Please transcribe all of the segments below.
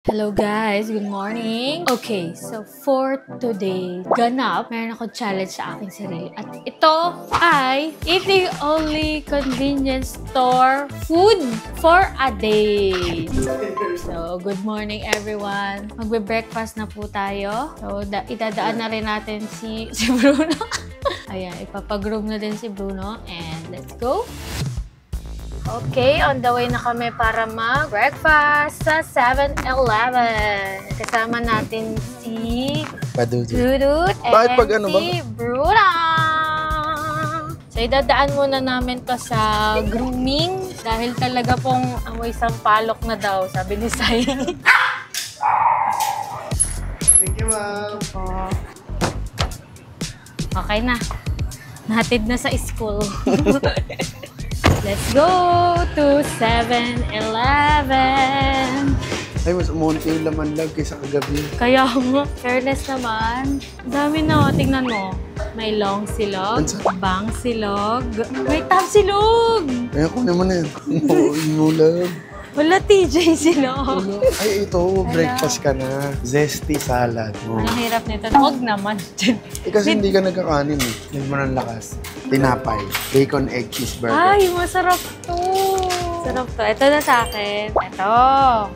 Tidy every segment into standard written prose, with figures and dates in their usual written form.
Hello guys, good morning! Okay, so for today, ganap, meron ako challenge sa aking sarili. At ito ay eating only convenience store food for a day. So, good morning everyone. Magbe-breakfast na po tayo. So, itadaan na rin natin si Bruno. Ayan, ipapag-groom na din si Bruno. And let's go! Okay, on the way na kami para mag-breakfast sa 7-Eleven. Kasama natin si Dudut and si Bruna. So, idadaan muna namin to sa grooming dahil talaga pong amoy sampalok na daw, sabi ni Sai. Thank you, ma'am. Okay na. Nahatid na sa school. Let's go to 7-Eleven. Ay, mas umunti yung laman lang kaysa kagabi. Kaya mo, fairness naman. Dami na, tingnan mo. May long silog, bang silog, may top silog. Kaya kunin mo na yan. Inulag. Wala TJ silog. Ay, ito, breakfast ka na. Zesty salad. Ang hirap nito. Huwag naman. Kasi hindi ka nagkakanin eh. Hindi mo ng lakas. Tinapay. Bacon, egg, cheeseburger. Ay, masarap to. Sarap to. Ito na sa akin. Ito.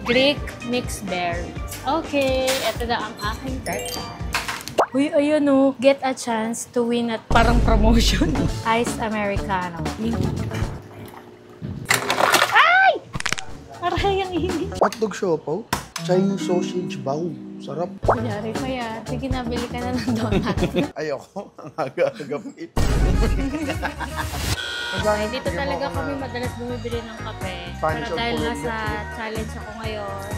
Greek mixed berries. Okay. Ito na ang aking breakfast. Uy, ayun o. Get a chance to win at parang promotion. Iced Americano. Ay! Aray, ang init. Hotdog siopaw. Chinese sausage bowl. Sarap. Kunyari pa yan. Sige, nabili ka na ng donut. Ayoko. Ang aga-aga pa ito. Okay, dito talaga kami madalas bumibili ng kape. Pero dahil nasa challenge ako ngayon,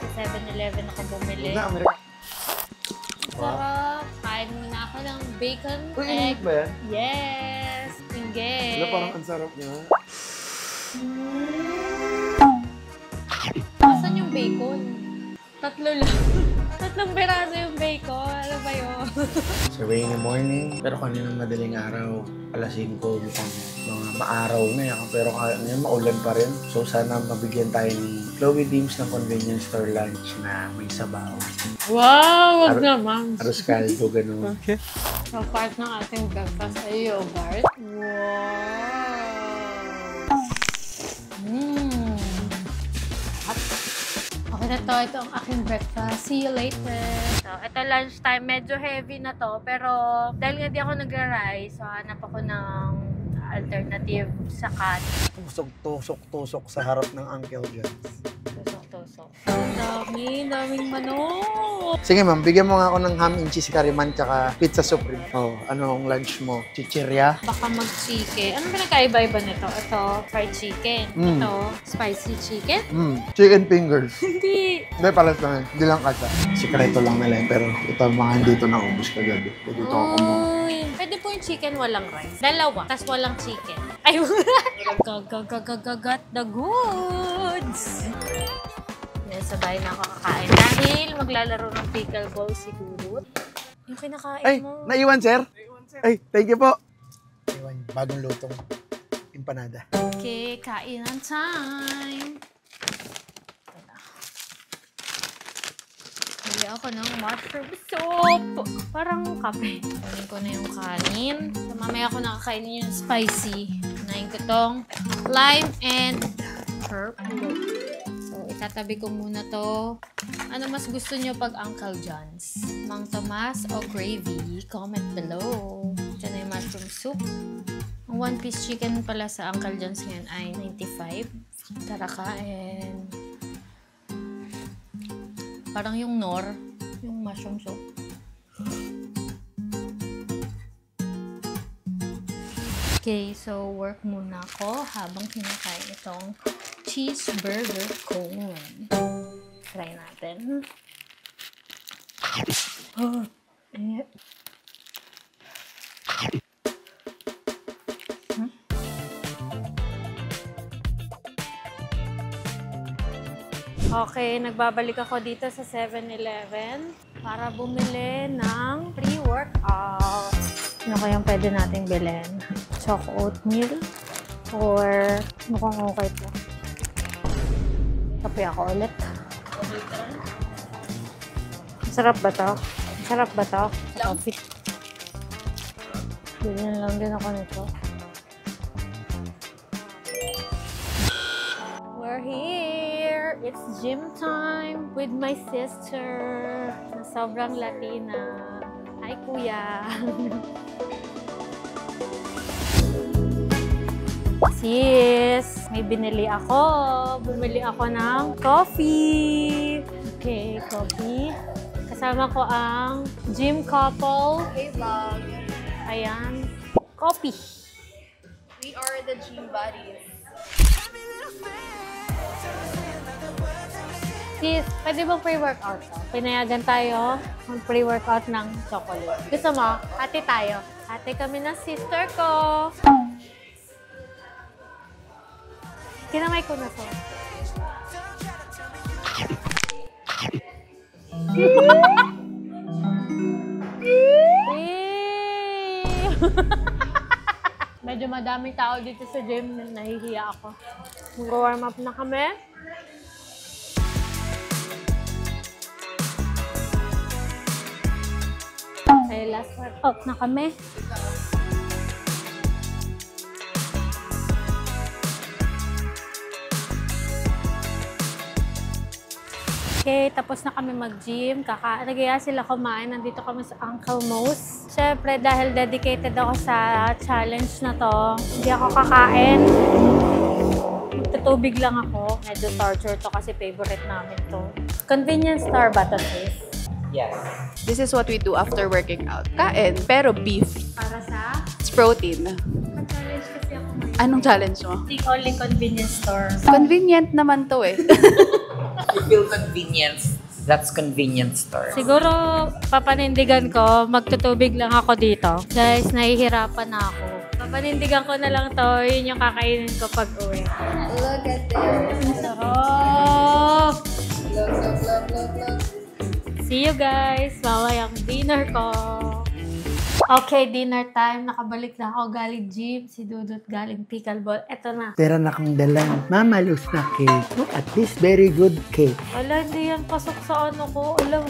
sa 7-Eleven ako bumili. Sarap! Kain muna ako ng bacon, egg. Ba yan? Yes! Pinggit! Parang ang sarap niya. Asan yung bacon? Tatlo lang. Tatlong piraso yung bacon. Ano ba yun? Sa rainy morning, pero kaninang madaling araw, alas 5, mukhang mga maaraw na yan. Pero ngayon maulan pa rin. So sana mabigyan tayo ni Chloe Deems ng convenience store lunch na may sabaw. Wow! Wag naman! Aros caldo, gano'n. Okay. So part ng ating breakfast ay yogurt. Wow! Okay na to. Ito ang aking breakfast. See you later. So, ito lunchtime. Medyo heavy na to. Pero dahil nga di ako nagra-rice, so hanap ako ng alternative sa cut. Tusok sa harap ng Uncle John's. Tusok. Daming manok. Sige ma'am, bigyan mo nga ako ng ham and cheese curry man tsaka pizza supreme. Oh, anong lunch mo? Chichirya? Baka mag-chicken. Ano pinagkaiba-iba nito? Ito, fried chicken. Ito, spicy chicken. Chicken fingers. Hindi. Hindi, palas lang yan. Hindi lang kasa. Sikreto lang nila yan. Pero ito mga dito na ubus kagabi. Dito ako kumuha. Pwede po yung chicken walang rice. Dalawa. Tapos walang chicken. Ay, got the goods. Yan, sabay na ako kakain. Dahil maglalaro ng pickleball si Dudut. Yung kinakain mo. Naiwan, sir? Ay, thank you po. Naiwan, bagong lutong empanada. Okay, kainan time. Bili ako ng mushroom soup. Parang kape. Kunin ko na yung kanin. So, mamaya ako nakakainin yung spicy. Kunain ko tong lime and purple. So, itatabi ko muna to. Ano mas gusto nyo pag Uncle John's? Mang Tomas o gravy? Comment below. Diyan na yung mushroom soup. Ang one-piece chicken pala sa Uncle John's ngayon ay 95. Tara kain. Parang yung nor, yung mushroom soup. Okay, so work muna ako habang kinakain itong cheeseburger cone. Try natin. Oh, init. Okay, nagbabalik ako dito sa 7-Eleven para bumili ng pre-workout. Ano kayang pwede nating bilhin? Choco oatmeal or mukhang okay po. Kape ako ulit. Sarap ba to? Sarap ba to? Coffee. Ganyan lang din ako nito. We're here! It's gym time with my sister na sobrang Latina. Hi, Kuya! Sis, may binili ako. Bumili ako ng coffee. Okay, coffee. Kasama ko ang gym couple. Hey vlog, Ayan. Coffee. we are the gym buddies. Sis, pwede bang pre-workout to? Pinayagan tayo ng pre-workout ng chocolate. Gusto mo? Hati tayo. Hati kami ng sister ko. Kinamay ko na to. Medyo madaming tao dito sa gym. Nahihiya ako. Mag-warm up na kami. Okay, last workout na kami. Okay, tapos na kami mag-gym. Nagaya sila kumain. Nandito kami sa Uncle Mo's. Siyempre, dahil dedicated ako sa challenge na to, hindi ako kakain. Magtutubig lang ako. Medyo torture to kasi favorite namin to. Convenience store ba to, sis? Yes. This is what we do after working out. Kain, pero beef. Para sa? It's protein. Challenge kasi ako ngayon. Anong challenge mo? The only convenience store. Convenient naman to eh. You feel convenience. That's convenience store. Siguro, papanindigan ko, magtutubig lang ako dito. Guys, nahihirapan na ako. Papanindigan ko na lang to, yun yung kakainin ko pag uwi. Look at this. Sarap! Look. See you guys! Mamayang dinner ko. Okay, dinner time. Nakabalik na ako galing gym. Si Dudut galing pickleball. Eto na. Tira na kang dalang mamalus na cake. Look at this very good cake. Wala, hindi yan pasok sa ano ko. Alam,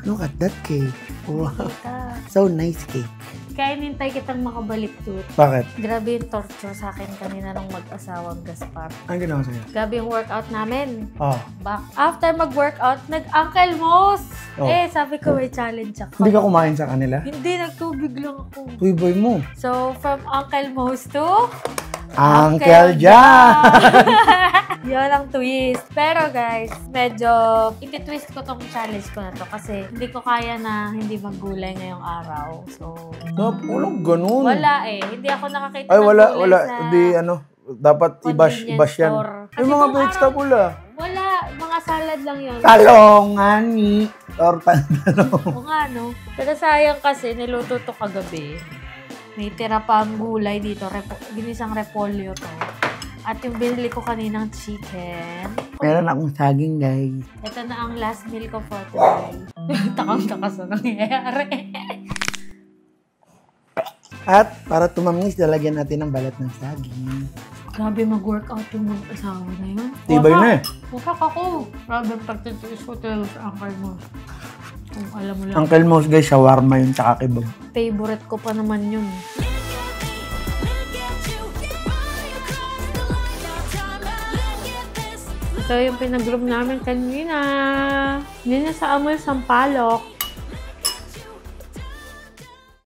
Look at that cake. Wow. kita. So nice cake. Kaya nintay kitang makabalik, Dut. Bakit? Grabe yung torture sa akin kanina ng mag-asawang Gaspar. Ang ginawa sa'yo? Grabe yung workout namin. Oh. Back. After mag-workout, nag-Uncle Mo's. Oh. Eh, sabi ko may challenge ako. Hindi ka kumain sa kanila? Hindi, nagtubig lang ako. Uy, boy mo. So, from Uncle Mo's to Uncle John! Yun ang twist. Pero guys, medyo iti-twist ko tong challenge ko na to kasi hindi ko kaya na hindi maggulay ngayong araw. So, Walang ganun. wala eh. Hindi ako nakakita Ay, ng wala. gulay sa Hindi, ano. Dapat convenience i-bash yan. store. Kasi Yung mga kung vegetable ah. Wala. Mga salad lang yun. Talongan ni or talong. Oo nga, no? Pero sayang kasi, niluto to kagabi. May tira pa ang gulay dito. Ginisang repolyo to. At yung binili ko kaninang chicken. Meron akong saging, guys. Ito na ang last meal ko for today. Takang-taka sa nangyayari. At para tumamis, lalagyan natin ng balat ng saging. Grabe mag-workout yung mag-asawa na yun. Tibay na eh. Wakak ako. Grabe ang pagtitiis ko tayo sa Uncle Mo. Kung alam mo lang. Uncle Mo's, guys, shawarma yun tsaka kebab. Favorite ko pa naman yun. Ito yung pinag-group namin kanina. Yun na sa Amoy Sampalok.